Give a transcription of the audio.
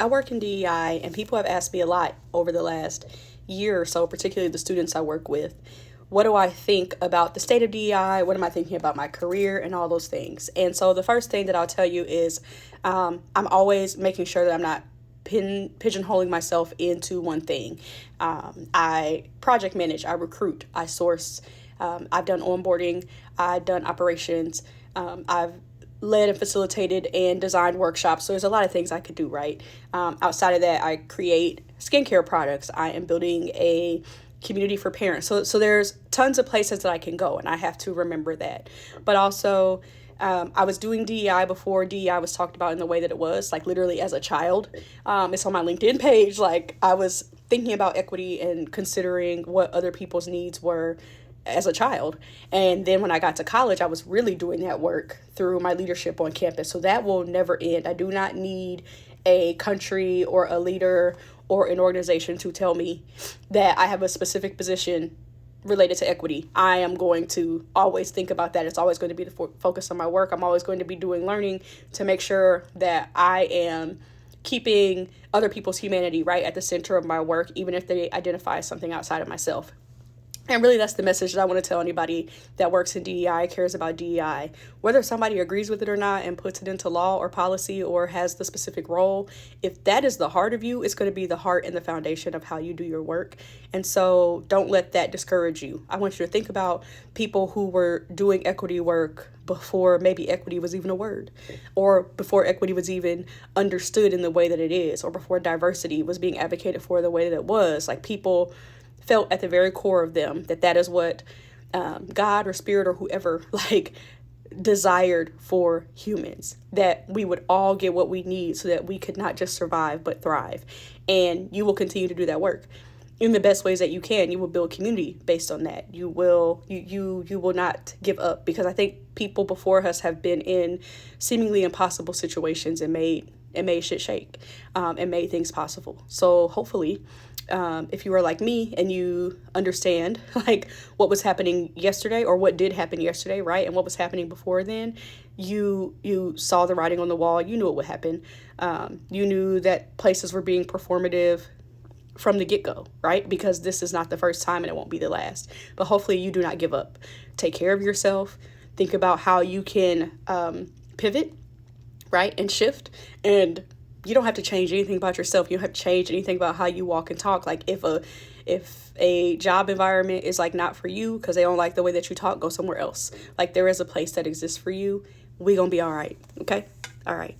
I work in DEI, and people have asked me a lot over the last year or so, particularly the students I work with. What do I think about the state of DEI? What am I thinking about my career and all those things? And so the first thing that I'll tell you is I'm always making sure that I'm not pigeonholing myself into one thing. I project manage, I recruit, I source, I've done onboarding, I've done operations, I've led and facilitated and designed workshops. So there's a lot of things I could do, right? Outside of that, I create skincare products. I am building a community for parents. So there's tons of places that I can go, and I have to remember that. But also, I was doing DEI before DEI was talked about in the way that it was, like literally as a child. It's on my LinkedIn page. Like I was thinking about equity and considering what other people's needs were as a child. And then when I got to college, I was really doing that work through my leadership on campus. So that will never end. I do not need a country or a leader or an organization to tell me that I have a specific position related to equity. I am going to always think about that. It's always going to be the focus of my work. I'm always going to be doing learning to make sure that I am keeping other people's humanity right at the center of my work, even if they identify as something outside of myself. And really, that's the message that I want to tell anybody that works in DEI, cares about DEI. Whether somebody agrees with it or not and puts it into law or policy or has the specific role, if that is the heart of you, it's going to be the heart and the foundation of how you do your work. And so don't let that discourage you. I want you to think about people who were doing equity work before maybe equity was even a word, or before equity was even understood in the way that it is, or before diversity was being advocated for the way that it was. Like people felt at the very core of them that that is what God or spirit or whoever like desired for humans, that we would all get what we need so that we could not just survive but thrive. And you will continue to do that work in the best ways that you can. You will build community based on that. You will not give up, because I think people before us have been in seemingly impossible situations and made shit shake, and made things possible. So hopefully, if you are like me and you understand like what was happening yesterday, or what did happen yesterday, right, and what was happening before then, you saw the writing on the wall. You knew it would happen. You knew that places were being performative from the get-go, right? Because this is not the first time and it won't be the last. But hopefully you do not give up. Take care of yourself. Think about how you can pivot, right, and shift. And you don't have to change anything about yourself. You don't have to change anything about how you walk and talk. Like if a job environment is like not for you because they don't like the way that you talk, go somewhere else. Like there is a place that exists for you. We gonna be all right. Okay? All right.